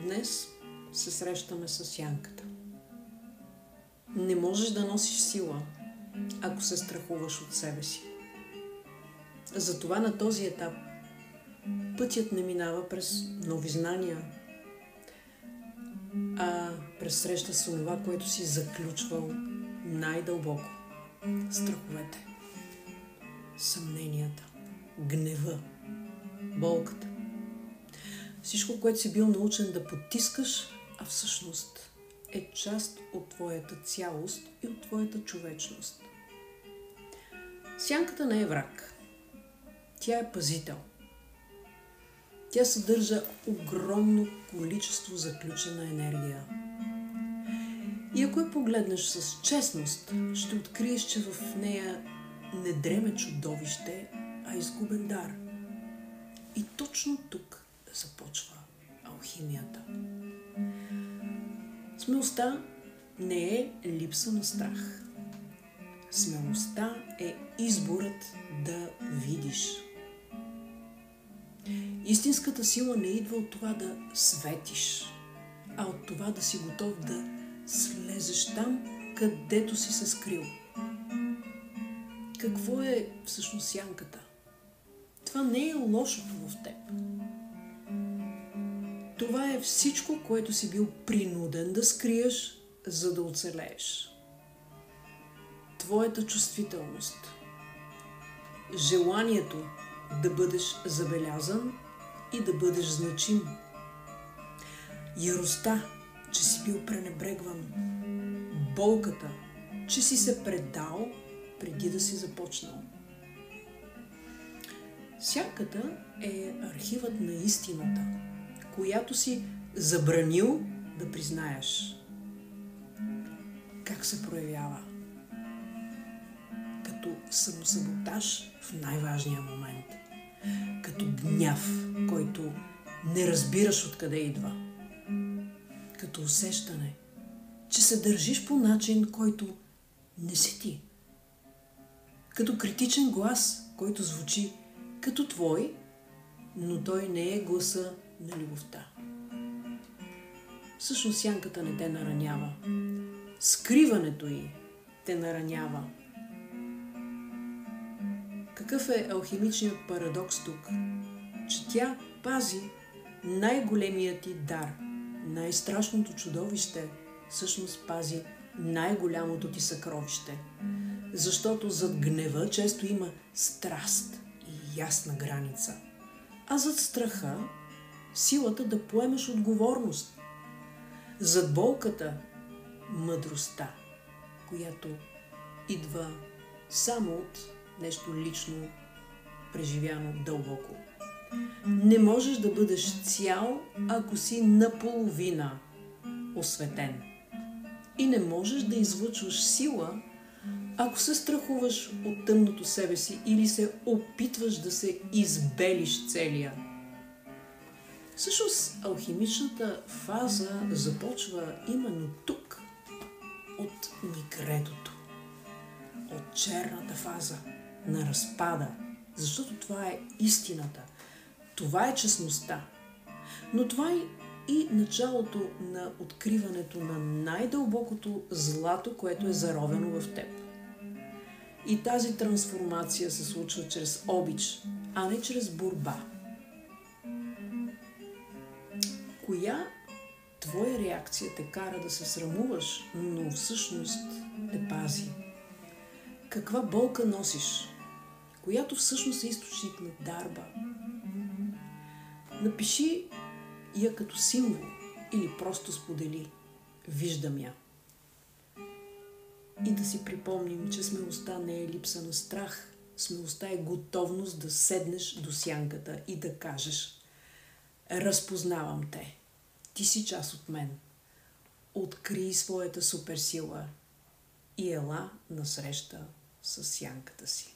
Днес се срещаме с сянката. Не можеш да носиш сила, ако се страхуваш от себе си. Затова на този етап пътят не минава през нови знания, а през среща с това, което си заключвал най-дълбоко. Страховете, съмненията, гнева, болката. Всичко, което си бил научен да потискаш, а всъщност е част от твоята цялост и от твоята човечност. Сянката не е враг. Тя е пазител. Тя съдържа огромно количество заключена енергия. И ако я погледнеш с честност, ще откриеш, че в нея не дреме чудовище, а изгубен дар. И точно тук започва алхимията. Смелостта не е липса на страх. Смелостта е изборът да видиш. Истинската сила не идва от това да светиш, а от това да си готов да слезеш там, където си се скрил. Какво е всъщност сянката? Това не е лошото в теб. Това е всичко, което си бил принуден да скриеш, за да оцелееш. Твоята чувствителност, желанието да бъдеш забелязан и да бъдеш значим, яростта, че си бил пренебрегван, болката, че си се предал преди да си започнал. Сянката е архивът на истината, която си забранил да признаеш. Как се проявява? Като самосаботаж в най-важния момент. Като гняв, който не разбираш откъде идва. Като усещане, че се държиш по начин, който не си ти. Като критичен глас, който звучи като твой, но той не е гласа на любовта. Всъщност сянката не те наранява. Скриването й те наранява. Какъв е алхимичният парадокс тук? Че тя пази най-големият ти дар. Най-страшното чудовище всъщност пази най-голямото ти съкровище. Защото зад гнева често има страст и ясна граница. А зад страха силата да поемеш отговорност. Зад болката мъдростта, която идва само от нещо лично преживяно дълбоко. Не можеш да бъдеш цял, ако си наполовина осветен. И не можеш да излъчваш сила, ако се страхуваш от тъмното себе си или се опитваш да се избелиш целия. Всъщност, алхимичната фаза започва именно тук, от мигредото, от черната фаза на разпада, защото това е истината, това е честността. Но това е и началото на откриването на най-дълбокото злато, което е заровено в теб. И тази трансформация се случва чрез обич, а не чрез борба. Коя твоя реакция те кара да се срамуваш, но всъщност те пази? Каква болка носиш, която всъщност е източник на дарба? Напиши я като символ или просто сподели. Виждам я. И да си припомним, че смелостта не е липса на страх. Смелостта е готовност да седнеш до сянката и да кажеш: разпознавам те. Ти си част от мен. Открий своята суперсила и ела насреща с сянката си.